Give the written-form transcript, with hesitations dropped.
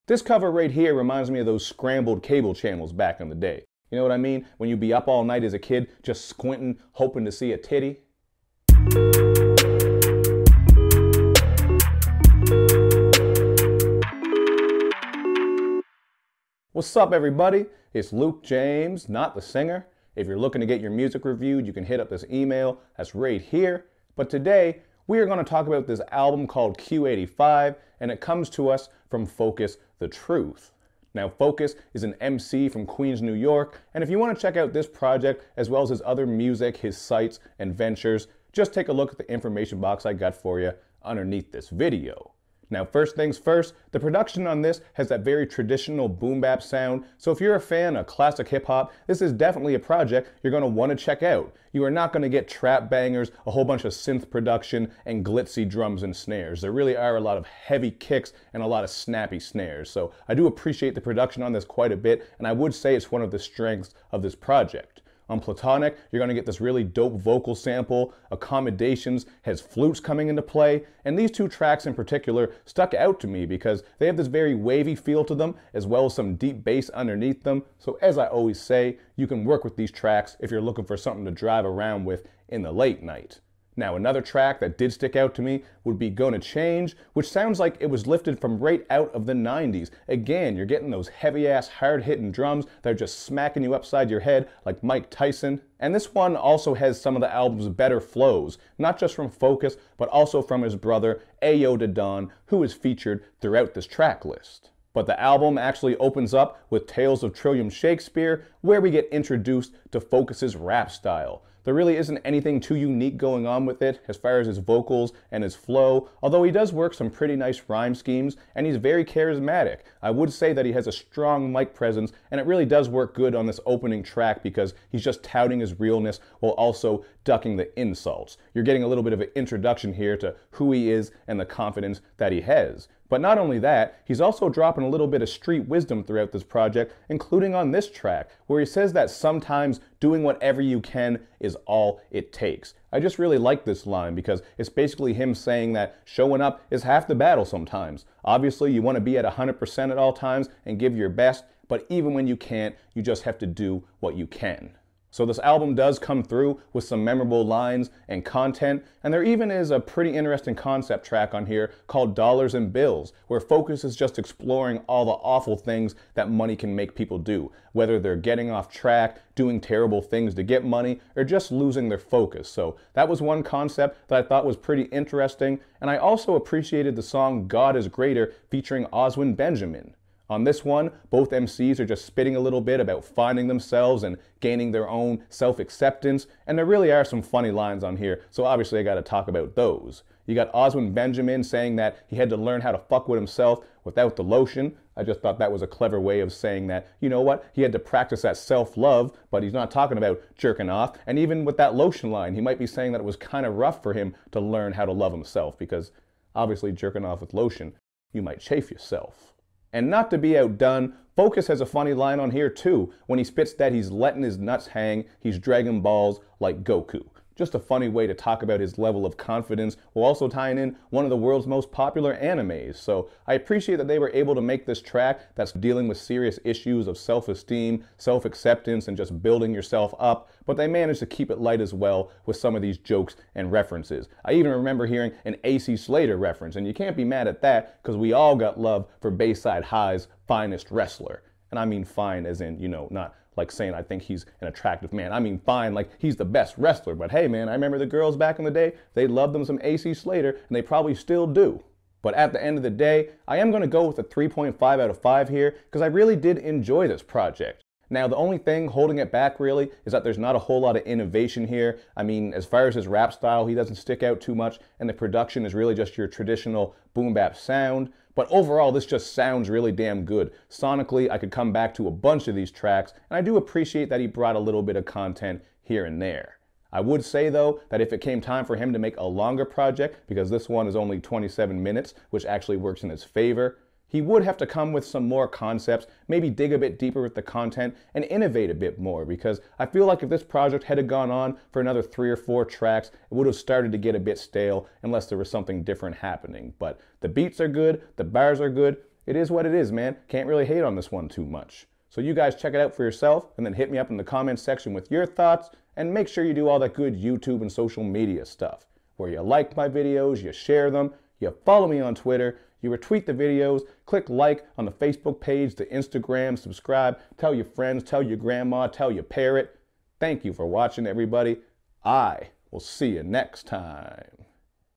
This cover right here reminds me of those scrambled cable channels back in the day. You know what I mean? When you'd be up all night as a kid, just squinting, hoping to see a titty. What's up, everybody? It's Luke James, not the singer. If you're looking to get your music reviewed, you can hit up this email that's right here. But today, we are going to talk about this album called Q85, and it comes to us from Focus the Truth. Now, Focus is an MC from Queens, New York, and if you want to check out this project, as well as his other music, his sites, and ventures, just take a look at the information box I got for you underneath this video. Now, first things first, the production on this has that very traditional boom bap sound, so if you're a fan of classic hip hop, this is definitely a project you're going to want to check out. You are not going to get trap bangers, a whole bunch of synth production, and glitzy drums and snares. There really are a lot of heavy kicks and a lot of snappy snares, so I do appreciate the production on this quite a bit, and I would say it's one of the strengths of this project. On Platonic, you're going to get this really dope vocal sample. Accommodations has flutes coming into play, and these two tracks in particular stuck out to me because they have this very wavy feel to them, as well as some deep bass underneath them. So as I always say, you can work with these tracks if you're looking for something to drive around with in the late night. Now, another track that did stick out to me would be Gonna Change, which sounds like it was lifted from right out of the 90s. Again, you're getting those heavy-ass, hard-hitting drums that are just smacking you upside your head like Mike Tyson. And this one also has some of the album's better flows, not just from Focus, but also from his brother, Ayo Da Don, who is featured throughout this track list. But the album actually opens up with Tales of Trillium Shakespeare, where we get introduced to Focus's rap style. There really isn't anything too unique going on with it as far as his vocals and his flow, although he does work some pretty nice rhyme schemes, and he's very charismatic. I would say that he has a strong mic presence, and it really does work good on this opening track because he's just touting his realness while also ducking the insults. You're getting a little bit of an introduction here to who he is and the confidence that he has. But not only that, he's also dropping a little bit of street wisdom throughout this project, including on this track, where he says that sometimes doing whatever you can is all it takes. I just really like this line because it's basically him saying that showing up is half the battle sometimes. Obviously, you want to be at 100% at all times and give your best, but even when you can't, you just have to do what you can. So this album does come through with some memorable lines and content, and there even is a pretty interesting concept track on here called Dollars and Bills, where Focus is just exploring all the awful things that money can make people do, whether they're getting off track, doing terrible things to get money, or just losing their focus. So that was one concept that I thought was pretty interesting, and I also appreciated the song God is Greater featuring Oswin Benjamin. On this one, both MCs are just spitting a little bit about finding themselves and gaining their own self-acceptance, and there really are some funny lines on here, so obviously I gotta talk about those. You got Oswin Benjamin saying that he had to learn how to fuck with himself without the lotion. I just thought that was a clever way of saying that, you know what, he had to practice that self-love, but he's not talking about jerking off, and even with that lotion line, he might be saying that it was kind of rough for him to learn how to love himself, because obviously jerking off with lotion, you might chafe yourself. And not to be outdone, Focus has a funny line on here too, when he spits that he's letting his nuts hang, he's dragging balls like Goku. Just a funny way to talk about his level of confidence while also tying in one of the world's most popular animes. So I appreciate that they were able to make this track that's dealing with serious issues of self-esteem, self-acceptance, and just building yourself up, but they managed to keep it light as well with some of these jokes and references. I even remember hearing an AC Slater reference, and you can't be mad at that because we all got love for Bayside High's finest wrestler. And I mean fine as in, you know, not like saying I think he's an attractive man. I mean fine, like he's the best wrestler. But hey man, I remember the girls back in the day, they loved them some AC Slater, and they probably still do. But at the end of the day, I am going to go with a 3.5 out of 5 here because I really did enjoy this project. Now, the only thing holding it back really is that there's not a whole lot of innovation here. I mean, as far as his rap style, he doesn't stick out too much, and the production is really just your traditional boom bap sound. But overall, this just sounds really damn good. Sonically, I could come back to a bunch of these tracks, and I do appreciate that he brought a little bit of content here and there. I would say, though, that if it came time for him to make a longer project, because this one is only 27 minutes, which actually works in his favor, he would have to come with some more concepts, maybe dig a bit deeper with the content, and innovate a bit more, because I feel like if this project had gone on for another 3 or 4 tracks, it would have started to get a bit stale unless there was something different happening. But the beats are good, the bars are good, it is what it is, man. Can't really hate on this one too much. So you guys check it out for yourself and then hit me up in the comments section with your thoughts, and make sure you do all that good YouTube and social media stuff, where you like my videos, you share them, you follow me on Twitter, you retweet the videos, click like on the Facebook page, the Instagram, subscribe, tell your friends, tell your grandma, tell your parrot. Thank you for watching, everybody. I will see you next time.